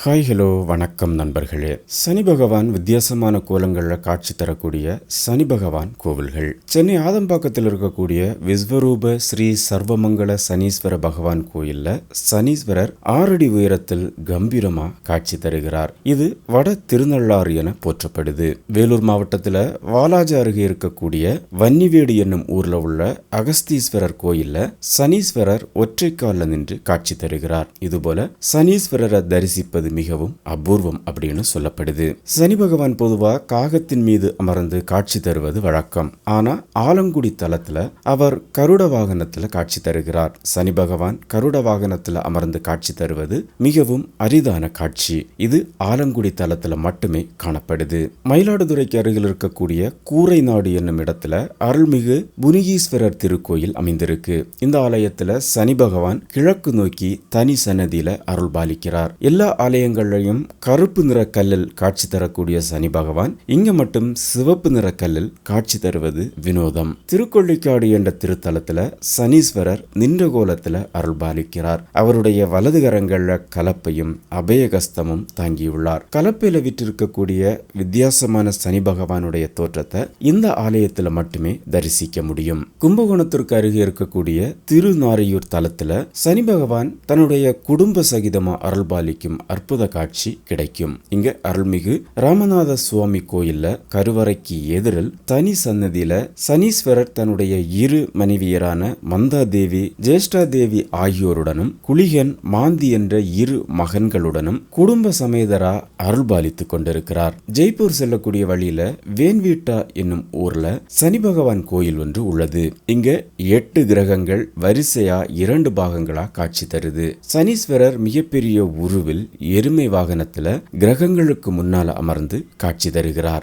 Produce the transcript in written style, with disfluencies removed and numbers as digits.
Hi hello வணக்கம் நண்பர்களே. சனி பகவான் வித்தியாசமான கோலங்களில் காட்சி தரக்கூடிய சனி பகவான் கோவில்கள். சென்னை ஆதம்பாக்கத்தில் இருக்கக்கூடிய விஸ்வரூப ஸ்ரீ சர்வமங்கல சனீஸ்வர பகவான் கோயில்ல சனீஸ்வரர் 6 அடி உயரத்தில் கம்பீரமா காட்சி தருகிறார். இது வட திருநள்ளாறு என போற்றப்படுது. வேலூர் மாவட்டத்தில் வாலாஜா அருகே இருக்கக்கூடிய வன்னிவேடு என்னும் ஊர்ல உள்ள அகஸ்தீஸ்வரர் கோயில்ல சனீஸ்வரர் ஒற்றைக்கால நின்று காட்சி தருகிறார். இதுபோல சனீஸ்வரரை தரிசிப்பது மிகவும் அபூர்வம் அப்படின்னு சொல்லப்படுது. சனி பகவான் பொதுவா காகத்தின் மீது அமர்ந்து காட்சி தருவது வழக்கம். ஆனா ஆலங்குடி தலத்துல அவர் கருட வாகனத்துல காட்சி தருகிறார். சனி பகவான் கருட வாகனத்துல அமர்ந்து காட்சி தருவது மிகவும் அரிதான காட்சி. இது ஆலங்குடி தலத்துல மட்டுமே காணப்படுது. மயிலாடுதுறைக்கு அருகில் இருக்கக்கூடிய கூரை நாடு என்னும் இடத்துல அருள்மிகு புனிகீஸ்வரர் திருக்கோயில் அமைந்திருக்கு. இந்த ஆலயத்துல சனி பகவான் கிழக்கு நோக்கி தனி சன்னதியில அருள் பாலிக்கிறார். எல்லா ஆலயங்களையும் கருப்பு நிற கல்லில் காட்சி தரக்கூடிய சனி பகவான் இங்க மட்டும் சிவப்பு நிற கல்லில் காட்சி தருவது வினோதம். திருக்கொள்ளிக்காடு என்ற திருத்தலத்துல சனீஸ்வரர் நின்ற கோலத்துல அருள் பாலிக்கிறார். அவருடைய வலது கரங்கள்ல கலப்பையும் அபயகஸ்தமும் தாங்கியுள்ளார். கலப்பையில விற்றிருக்கக்கூடிய வித்தியாசமான சனி பகவானுடைய தோற்றத்தை இந்த ஆலயத்துல மட்டுமே தரிசிக்க முடியும். கும்பகோணத்திற்கு அருகே இருக்கக்கூடிய திருநாரையூர் தலத்துல சனி பகவான் தன்னுடைய குடும்ப சகிதமா அருள் பாலிக்கும் அற்புத காட்சி கிடைக்கும். இங்க அருள்மிகு ராமநாத சுவாமி கோயில்ல கருவறைக்கு எதிரில் தனி சன்னதியில சனீஸ்வரர் தன்னுடைய இரு மனைவியரான மந்தாதேவி ஜேஷ்டாதேவி ஆகியோருடனும் குளிகன் மாந்தி என்ற இரு மகன்களுடனும் குடும்ப சமேதரா அருள்பாலித்துக் கொண்டிருக்கிறார். ஜெய்ப்பூர் செல்லக்கூடிய வழியில வேன்வீட்டா என்னும் ஊர்ல சனி பகவான் கோயில் ஒன்று உள்ளது. இங்க 8 கிரகங்கள் வரிசையா 2 பாகங்களா காட்சி தருது. சனீஸ்வரர் மிகப்பெரிய உருவில் எருமை வாகனத்துல கிரகங்களுக்கு முன்னால அமர்ந்து காட்சி தருகிறார்.